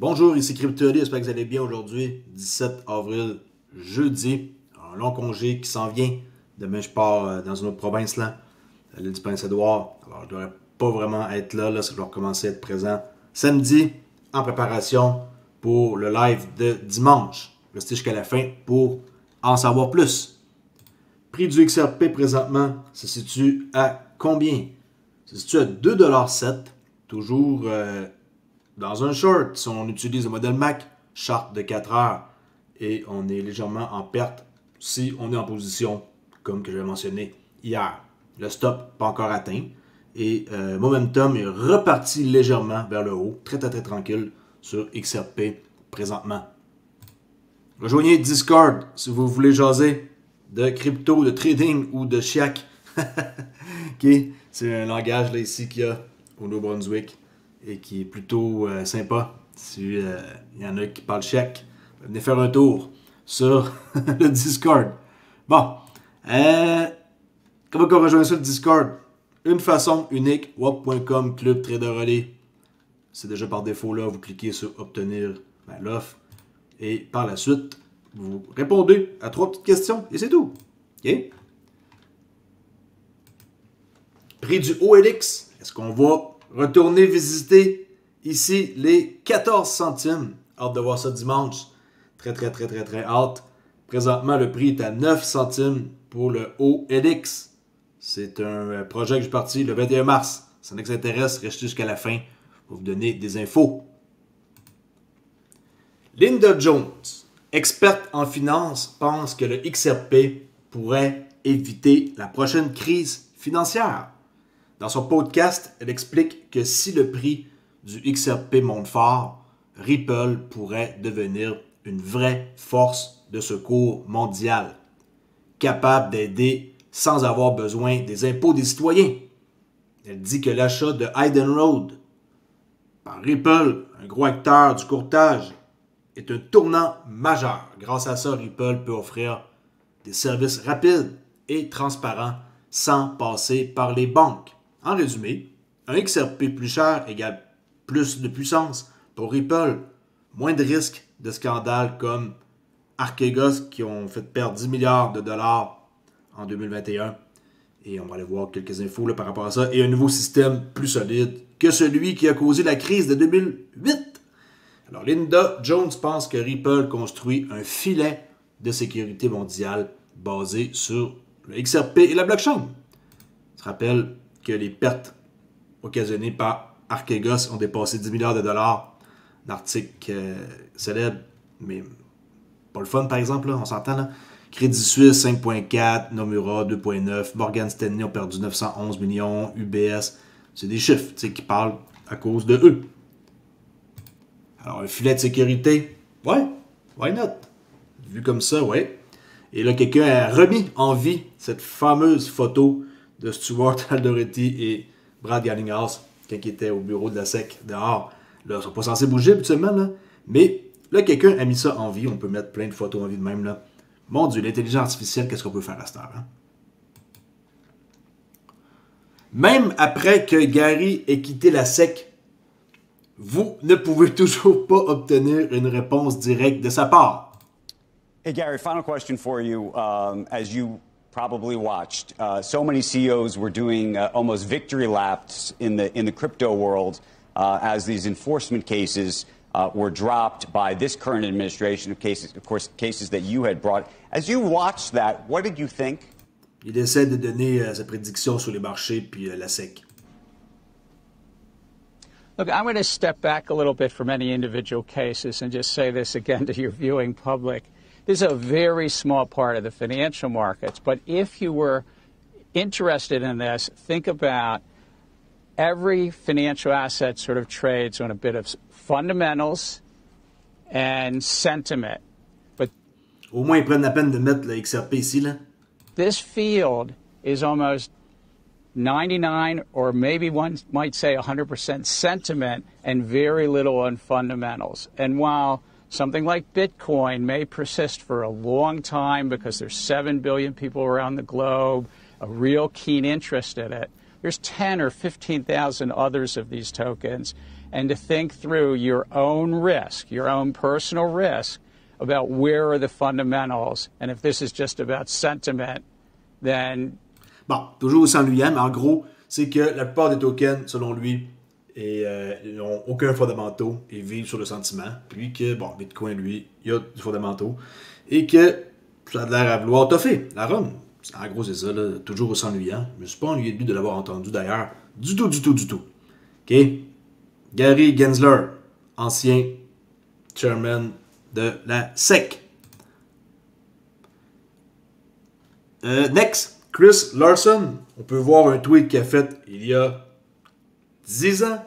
Bonjour, ici CryptoAli, j'espère que vous allez bien aujourd'hui, 17 avril, jeudi, un long congé qui s'en vient. Demain, je pars dans une autre province, là, l'île du Prince-Édouard. Alors, je ne devrais pas vraiment être là, ça doit recommencer à être présent samedi, en préparation pour le live de dimanche. Restez jusqu'à la fin pour en savoir plus. Prix du XRP présentement se situe à combien? Se situe à 2,07$, toujours dans un short. Si on utilise le modèle MAC, charte de 4 heures, et on est légèrement en perte si on est en position, comme que j'avais mentionné hier. Le stop pas encore atteint, et momentum est reparti légèrement vers le haut, très tranquille sur XRP présentement. Rejoignez Discord si vous voulez jaser de crypto, de trading ou de chiac. Okay. C'est un langage là, ici qu'il y a au Nouveau-Brunswick et qui est plutôt sympa. Si y en a qui parlent chiac, venez faire un tour sur le Discord. Bon, comment on rejoint sur le Discord? Une façon unique, wap.com, Club Trader Relais. C'est déjà par défaut là, vous cliquez sur obtenir l'offre et par la suite, vous répondez à 3 petites questions et c'est tout. OK? Prix du OLX, est-ce qu'on va retourner visiter ici les 14 centimes? Hâte de voir ça dimanche. Très hâte. Présentement, le prix est à 9 centimes pour le OLX. C'est un projet que j'ai parti le 21 mars. Si ça vous intéresse, restez jusqu'à la fin pour vous donner des infos. Linda Jones, experte en finance, pense que le XRP pourrait éviter la prochaine crise financière. Dans son podcast, elle explique que si le prix du XRP monte fort, Ripple pourrait devenir une vraie force de secours mondiale, capable d'aider sans avoir besoin des impôts des citoyens. Elle dit que l'achat de Hayden Road par Ripple, un gros acteur du courtage, est un tournant majeur. Grâce à ça, Ripple peut offrir des services rapides et transparents sans passer par les banques. En résumé, un XRP plus cher égale plus de puissance pour Ripple, moins de risques de scandales comme Archegos qui ont fait perdre 10 milliards de dollars en 2021. Et on va aller voir quelques infos là, par rapport à ça. Et un nouveau système plus solide que celui qui a causé la crise de 2008. Alors Linda Jones pense que Ripple construit un filet de sécurité mondiale basé sur le XRP et la blockchain. On se rappelle que les pertes occasionnées par Archegos ont dépassé 10 milliards de dollars. Un article célèbre, mais pas le fun par exemple, là, on s'entend là. Crédit Suisse 5.4, Nomura 2.9, Morgan Stanley ont perdu 911 millions, UBS, c'est des chiffres qui parlent à cause de eux. Alors un filet de sécurité, ouais, why not? Vu comme ça, ouais. Et là, quelqu'un a remis en vie cette fameuse photo de Stuart Alderoty et Brad Garlinghouse quand ils étaient au bureau de la SEC dehors. Là, ils ne sont pas censés bouger habituellement, là. Mais là, quelqu'un a mis ça en vie. On peut mettre plein de photos en vie de même, là. Mon Dieu, l'intelligence artificielle, qu'est-ce qu'on peut faire à cette heure, hein? Même après que Gary ait quitté la SEC, vous ne pouvez toujours pas obtenir une réponse directe de sa part. Hey, Gary, final question for you. As you probably watched, so many CEOs were doing almost victory laps in the crypto world as these enforcement cases were dropped by this current administration of course, cases that you had brought. As you watched that, what did you think? Il essaie de donner sa prédiction sur les marchés puis la SEC. Look, I'm going to step back a little bit from any individual cases and just say this again to your viewing public. This is a very small part of the financial markets, but if you were interested in this, think about every financial asset sort of trades on a bit of fundamentals and sentiment. But au moins, ils prennent la peine de mettre le XRP ici, là. This field is almost 99 or maybe one might say 100% sentiment and very little on fundamentals. And while something like Bitcoin may persist for a long time because there's 7 billion people around the globe, a real keen interest in it, there's 10 or 15,000 others of these tokens. and to think through your own risk, your own personal risk, about where are the fundamentals. And if this is just about sentiment, then... Bon, toujours aussi ennuyant, mais en gros, c'est que la plupart des tokens, selon lui, n'ont aucun fondamentaux et vivent sur le sentiment. Puis que, bon, Bitcoin, lui, il y a du fondamentaux. Et que ça a l'air à vouloir toffer la run. En gros, c'est ça, là, toujours aussi ennuyant. Je ne me suis pas ennuyé de lui de l'avoir entendu d'ailleurs. Du tout. OK? Gary Gensler, ancien chairman de la SEC. Next, Chris Larson. On peut voir un tweet qu'il a fait il y a 10 ans,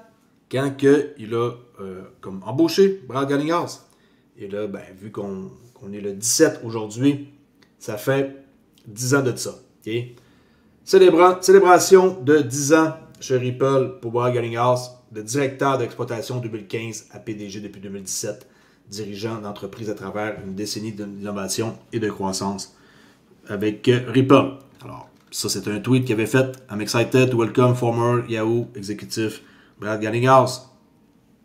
quand il a comme embauché Brad Garlinghouse. Et là, ben, vu qu'on est le 17 aujourd'hui, ça fait 10 ans de ça. Okay? Célébration de 10 ans chez Ripple pour Brad Garlinghouse, de directeur d'exploitation 2015 à PDG depuis 2017, dirigeant d'entreprise à travers une décennie d'innovation et de croissance avec Ripple. Alors, ça, c'est un tweet qu'il avait fait. I'm excited to welcome former Yahoo exécutif Brad Garlinghouse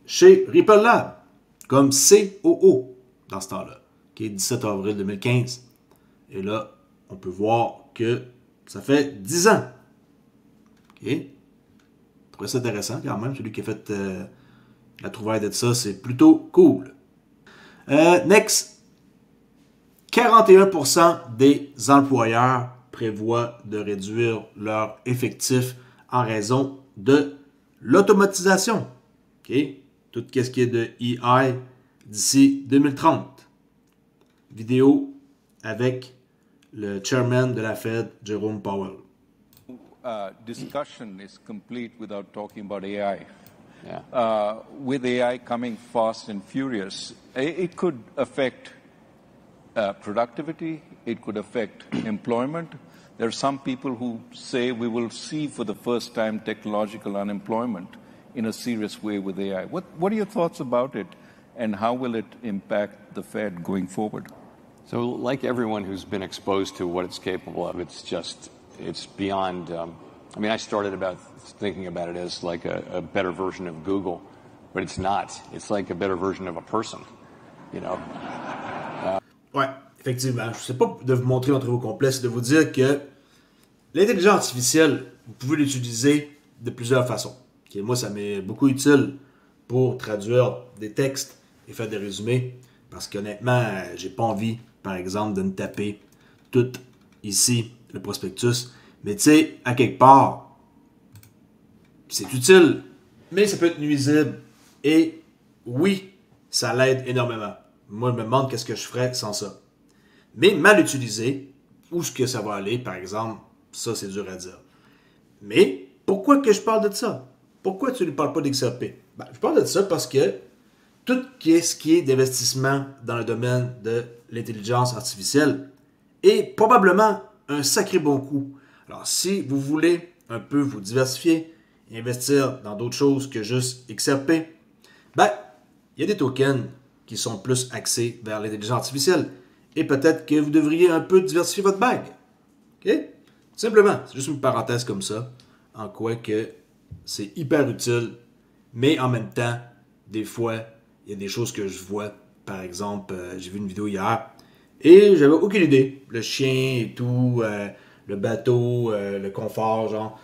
chez Ripple Lab comme COO dans ce temps-là, qui est 17 avril 2015. Et là, on peut voir que ça fait 10 ans. OK? Je trouvais ça intéressant quand même. Celui qui a fait la trouvaille de ça, c'est plutôt cool. Next. 41% des employeurs prévoient de réduire leur effectif en raison de l'automatisation. OK? Tout ce qui est de EI d'ici 2030. Vidéo avec le chairman de la Fed, Jerome Powell. Discussion is complete without talking about AI. Yeah. With AI coming fast and furious, it could affect productivity, it could affect employment. There are some people who say we will see for the first time technological unemployment in a serious way with AI. What are your thoughts about it, and how will it impact the Fed going forward? So like everyone who's been exposed to what it's capable of, it's beyond, I mean, I started about thinking about it as like a better version of Google, but it's not. It's like a better version of a person, you know. Ouais, effectivement. Je ne sais pas de vous montrer mon travail complet, c'est de vous dire que l'intelligence artificielle, vous pouvez l'utiliser de plusieurs façons. Okay, moi, ça m'est beaucoup utile pour traduire des textes et faire des résumés, parce qu'honnêtement, j'ai pas envie, par exemple, de me taper tout ici, le prospectus. Mais tu sais, à quelque part, c'est utile, mais ça peut être nuisible. Et oui, ça l'aide énormément. Moi, je me demande qu'est-ce que je ferais sans ça. Mais mal utilisé, où est-ce que ça va aller, par exemple, ça, c'est dur à dire. Mais pourquoi que je parle de ça? Pourquoi tu ne parles pas d'XRP? Ben, je parle de ça parce que tout ce qui est d'investissement dans le domaine de l'intelligence artificielle est probablement un sacré bon coup. Alors, si vous voulez un peu vous diversifier et investir dans d'autres choses que juste XRP, ben, il y a des tokens qui sont plus axés vers l'intelligence artificielle. Et peut-être que vous devriez un peu diversifier votre bague. OK? Simplement, c'est juste une parenthèse comme ça, en quoi que c'est hyper utile, mais en même temps, des fois, il y a des choses que je vois. Par exemple, j'ai vu une vidéo hier, et j'avais aucune idée. Le chien et tout, le bateau, le confort, genre.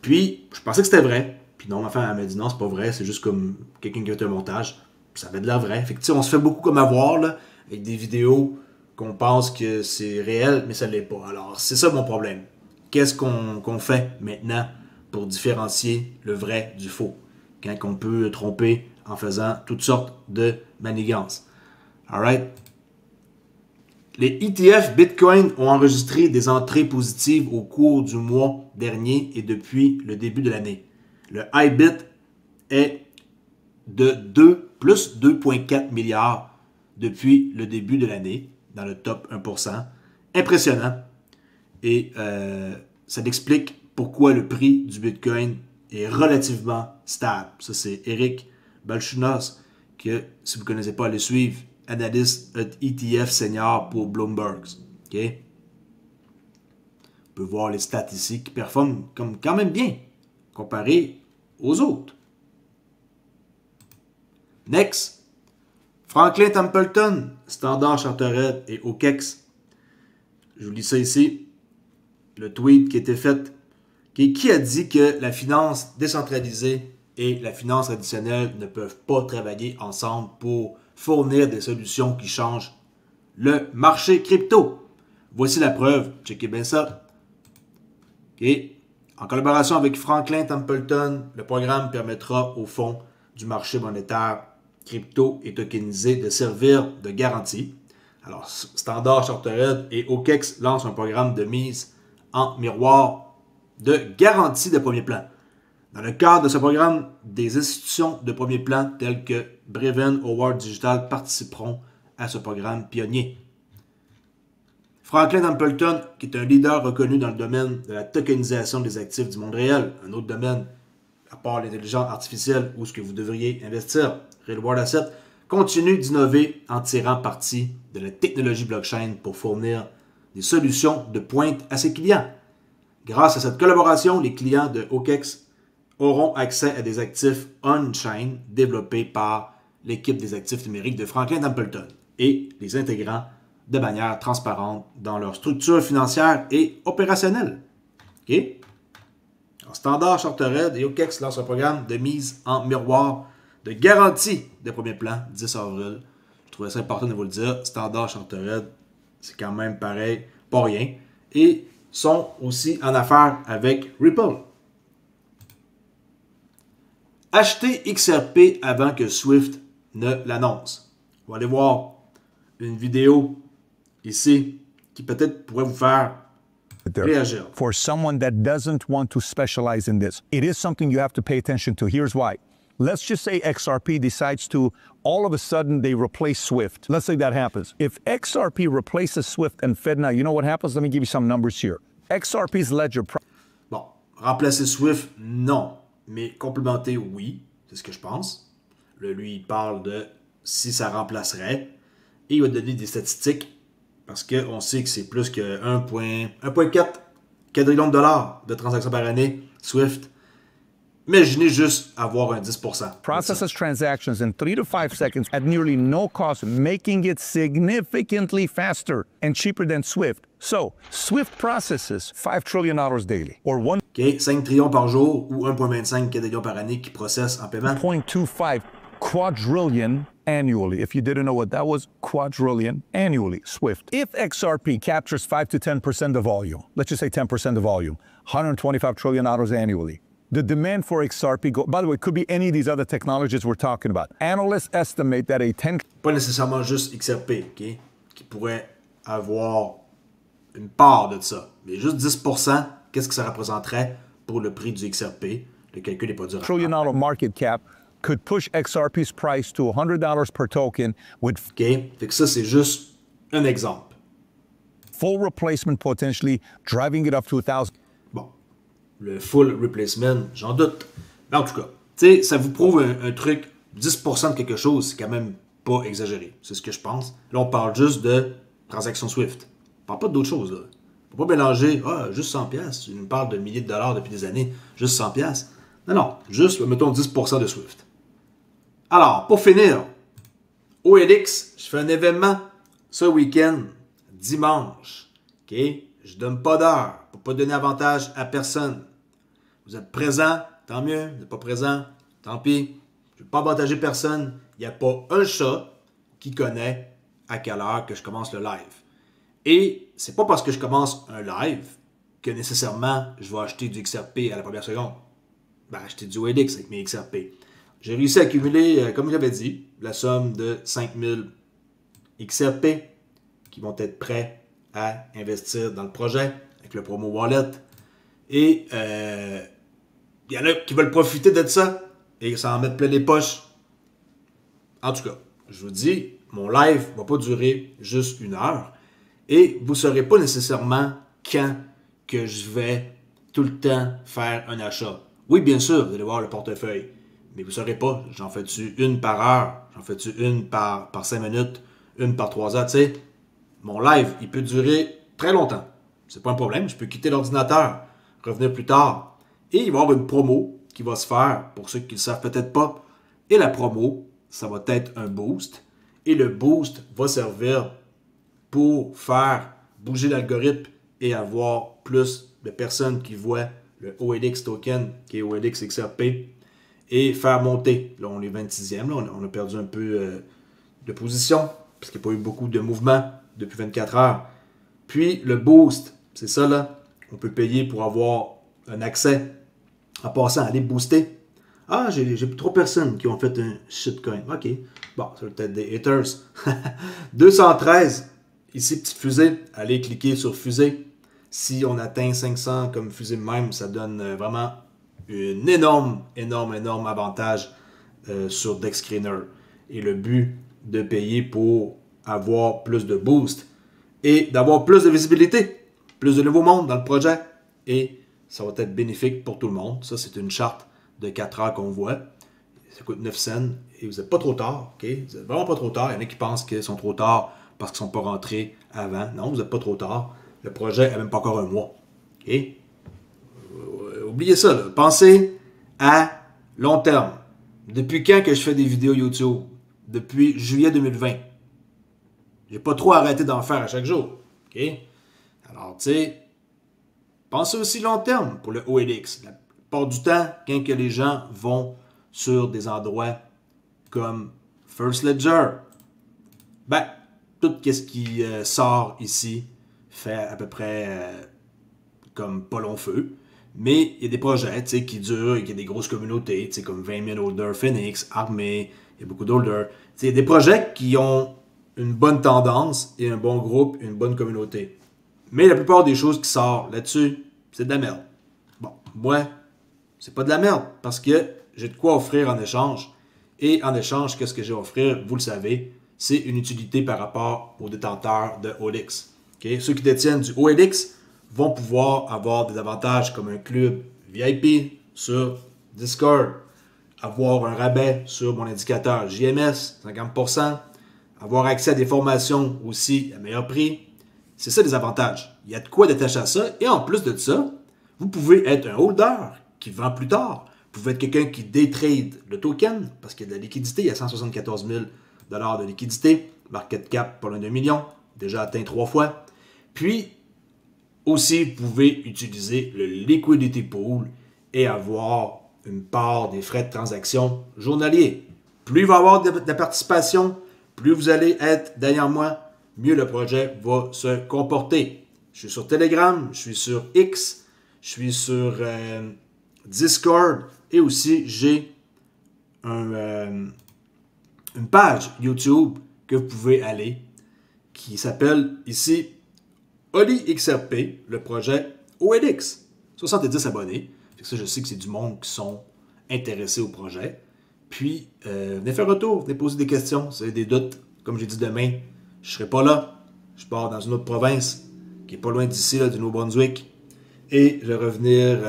Puis, je pensais que c'était vrai. Puis non, ma femme, elle m'a dit non, c'est pas vrai, c'est juste comme quelqu'un qui a fait un montage. Puis ça avait de l'air vrai. Fait que, on se fait beaucoup comme avoir, là, avec des vidéos qu'on pense que c'est réel, mais ça ne l'est pas. Alors, c'est ça mon problème. Qu'est-ce qu'on fait maintenant pour différencier le vrai du faux? Quand on peut tromper en faisant toutes sortes de manigances. Alright? Les ETF Bitcoin ont enregistré des entrées positives au cours du mois dernier et depuis le début de l'année. Le IBIT est de plus 2,4 milliards depuis le début de l'année, dans le top 1%. Impressionnant. Et ça explique pourquoi le prix du Bitcoin est relativement stable. Ça, c'est Eric Balchunas, que si vous ne connaissez pas, allez suivre, analyste ETF senior pour Bloomberg. Okay? On peut voir les stats ici qui performent comme quand même bien comparé aux autres. Next, Franklin Templeton, Standard Chartered et OKEx. Je vous lis ça ici. Le tweet qui a été fait. Qui a dit que la finance décentralisée et la finance traditionnelle ne peuvent pas travailler ensemble pour fournir des solutions qui changent le marché crypto? Voici la preuve. Checkez bien ça. Okay. En collaboration avec Franklin Templeton, le programme permettra au fonds du marché monétaire crypto et tokenisé de servir de garantie. Alors, Standard Chartered et OKEx lancent un programme de mise en miroir de garantie de premier plan. Dans le cadre de ce programme, des institutions de premier plan telles que Brevan Howard Digital participeront à ce programme pionnier. Franklin Templeton, qui est un leader reconnu dans le domaine de la tokenisation des actifs du monde réel, un autre domaine, à part l'intelligence artificielle où ce que vous devriez investir, Real World Asset, continue d'innover en tirant parti de la technologie blockchain pour fournir des solutions de pointe à ses clients. Grâce à cette collaboration, les clients de OKEx auront accès à des actifs on-chain développés par l'équipe des actifs numériques de Franklin Templeton et les intégrant de manière transparente dans leur structure financière et opérationnelle. Okay? Alors, Standard Chartered et OKEx lancent un programme de mise en miroir de garantie de premier plan, 10 avril. Je trouvais ça important de vous le dire. Standard Chartered, c'est quand même pareil, pas rien. Et sont aussi en affaires avec Ripple. Achetez XRP avant que Swift ne l'annonce. On va aller voir une vidéo ici qui peut-être pourrait vous faire réagir. For someone that doesn't want to specialize in this, it is something you have to pay attention to. Here's why. Let's just say XRP decides to, all of a sudden, they replace Swift. Let's say that happens. If XRP replaces Swift and FedNow, you know what happens? Let me give you some numbers here. XRP's ledger... Bon, remplacer Swift, non. Mais complémenter, oui. C'est ce que je pense. Là, lui, il parle de si ça remplacerait. Et il va donner des statistiques parce qu'on sait que c'est plus que 1,4 quadrillion de dollars de transactions par année, Swift. Imaginez juste avoir un 10%. Processes transactions in 3 to 5 seconds at nearly no cost, making it significantly faster and cheaper than Swift. So, Swift processes $5 trillion daily, or 5 trillions par jour ou 1,25 quadrillion par année qui processent en paiement. 1.25 quadrillion annually. If you didn't know what that was, quadrillion annually, Swift. If XRP captures 5 to 10% of volume, let's just say 10% of volume, $125 trillion annually. The demand for XRP, by the way, it could be any of these other technologies we're talking about. Analysts estimate that a 10... Pas nécessairement juste XRP, OK? Qui pourrait avoir une part de ça. Mais juste 10%, qu'est-ce que ça représenterait pour le prix du XRP? Le calcul n'est pas dur. Trillion dollar market cap could push XRP's price to $100 per token with... OK? Fait que ça, c'est juste un exemple. Full replacement potentially, driving it up to 1,000. Bon. Le full replacement, j'en doute. Mais en tout cas, tu sais, ça vous prouve un truc, 10% de quelque chose, c'est quand même pas exagéré. C'est ce que je pense. Là, on parle juste de transactions Swift. On parle pas d'autre chose, là. Faut pas mélanger, juste 100$. Tu nous parles de milliers de dollars depuis des années, juste 100$. Non, juste, mettons 10% de Swift. Alors, pour finir, OLX, je fais un événement ce week-end, dimanche. OK? Je donne pas d'heure pour pas donner avantage à personne. Vous êtes présent, tant mieux. Vous n'êtes pas présent, tant pis. Je ne veux pas avantager personne. Il n'y a pas un chat qui connaît à quelle heure que je commence le live. Et c'est pas parce que je commence un live que nécessairement je vais acheter du XRP à la première seconde. Acheter du OLX avec mes XRP. J'ai réussi à accumuler, comme j'avais dit, la somme de 5000 XRP qui vont être prêts à investir dans le projet avec le promo wallet. Et il y en a qui veulent profiter de ça et s'en mettre plein les poches. En tout cas, je vous dis, mon live ne va pas durer juste 1 heure et vous ne saurez pas nécessairement quand que je vais tout le temps faire un achat. Oui, bien sûr, vous allez voir le portefeuille, mais vous ne saurez pas, j'en fais-tu une par heure, j'en fais-tu une par 5 minutes, une par 3 heures, tu sais. Mon live, il peut durer très longtemps. C'est pas un problème, je peux quitter l'ordinateur, revenir plus tard. Et il va y avoir une promo qui va se faire, pour ceux qui ne le savent peut-être pas. Et la promo, ça va être un boost. Et le boost va servir pour faire bouger l'algorithme et avoir plus de personnes qui voient le OLX token, qui est OLX XRP, et faire monter. Là, on est 26e, là, on a perdu un peu de position, parce qu'il n'y a pas eu beaucoup de mouvements depuis 24 heures. Puis, le boost, c'est ça, là. On peut payer pour avoir un accès en passant à aller booster. Ah, j'ai trop personnes qui ont fait un shitcoin. OK. Bon, ça va peut-être des haters. 213. Ici, petite fusée. Allez cliquer sur fusée. Si on atteint 500 comme fusée même, ça donne vraiment un énorme avantage sur DexScreener. Et le but de payer pour avoir plus de boost et d'avoir plus de visibilité, plus de nouveau monde dans le projet. Et ça va être bénéfique pour tout le monde. Ça, c'est une charte de 4 heures qu'on voit. Ça coûte 9 cents et vous n'êtes pas trop tard. Okay? Vous n'êtes vraiment pas trop tard. Il y en a qui pensent qu'ils sont trop tard parce qu'ils ne sont pas rentrés avant. Non, vous n'êtes pas trop tard. Le projet n'a même pas encore un mois. Okay? Oubliez ça. Là. Pensez à long terme. Depuis quand que je fais des vidéos YouTube? Depuis juillet 2020. J'ai pas trop arrêté d'en faire à chaque jour. Okay? Alors, tu sais, pensez aussi long terme pour le OLX. La plupart du temps, quand que les gens vont sur des endroits comme First Ledger, ben, tout ce qui sort ici fait à peu près comme pas long feu. Mais il y a des projets qui durent et qui ont des grosses communautés, comme 20 000 holders Phoenix, Armé, il y a beaucoup d'holders. Il y a des projets qui ont une bonne tendance et un bon groupe, une bonne communauté. Mais la plupart des choses qui sortent là-dessus, c'est de la merde. Bon, moi, c'est pas de la merde parce que j'ai de quoi offrir en échange. Et en échange, qu'est-ce que j'ai à offrir? Vous le savez, c'est une utilité par rapport aux détenteurs de OLX. Okay? Ceux qui détiennent du OLX vont pouvoir avoir des avantages comme un club VIP sur Discord, avoir un rabais sur mon indicateur JMS, 50%, avoir accès à des formations aussi à meilleur prix. C'est ça les avantages. Il y a de quoi détacher à ça. Et en plus de ça, vous pouvez être un holder qui vend plus tard. Vous pouvez être quelqu'un qui détrade le token parce qu'il y a de la liquidité. Il y a 174 000 $ de liquidité. Market cap pas loin d'1 million. Déjà atteint 3 fois. Puis, aussi, vous pouvez utiliser le Liquidity Pool et avoir une part des frais de transaction journaliers. Plus il va y avoir de participation, plus vous allez être derrière moi, mieux le projet va se comporter. Je suis sur Telegram, je suis sur X, je suis sur Discord et aussi j'ai une page YouTube que vous pouvez aller qui s'appelle ici OLXRP, le projet OLX. 70 abonnés. Ça, je sais que c'est du monde qui sont intéressés au projet. Puis, venez faire un tour, venez poser des questions. Si vous avez des doutes, comme j'ai dit demain, je ne serai pas là. Je pars dans une autre province qui est pas loin d'ici, du Nouveau-Brunswick. Et je vais revenir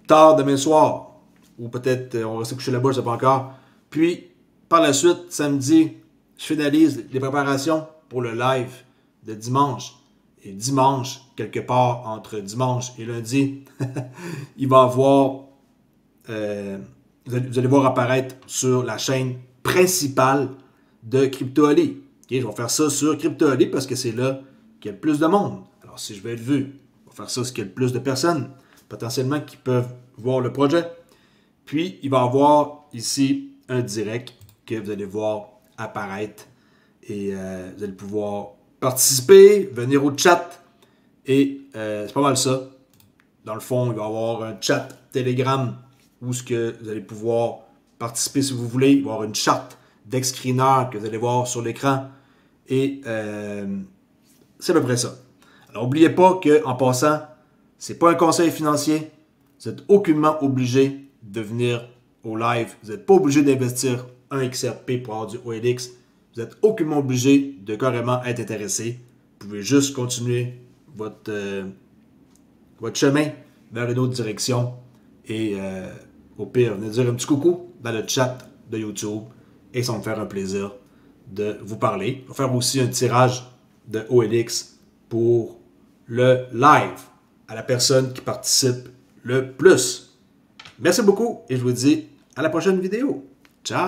tard demain soir. Ou peut-être on va rester coucher là-bas, je ne sais pas encore. Puis, par la suite, samedi, je finalise les préparations pour le live de dimanche. Et dimanche, quelque part entre dimanche et lundi, il va y avoir... vous allez voir apparaître sur la chaîne principale de Crypto-Ali. Okay, je vais faire ça sur Crypto-Ali parce que c'est là qu'il y a le plus de monde. Alors, si je veux être vu, je vais faire ça parce qu'il y a le plus de personnes, potentiellement, qui peuvent voir le projet. Puis, il va y avoir ici un direct que vous allez voir apparaître et vous allez pouvoir participer, venir au chat et c'est pas mal ça. Dans le fond, il va y avoir un chat Telegram où ce que vous allez pouvoir participer si vous voulez. Il va y avoir une charte DexScreener que vous allez voir sur l'écran et c'est à peu près ça. Alors, n'oubliez pas qu'en passant, c'est pas un conseil financier. Vous n'êtes aucunement obligé de venir au live. Vous n'êtes pas obligé d'investir un XRP pour avoir du OLX. Vous n'êtes aucunement obligé de carrément être intéressé. Vous pouvez juste continuer votre chemin vers une autre direction. Et au pire, venez dire un petit coucou dans le chat de YouTube. Et ça va me faire un plaisir de vous parler. On va faire aussi un tirage de OLX pour le live à la personne qui participe le plus. Merci beaucoup et je vous dis à la prochaine vidéo. Ciao!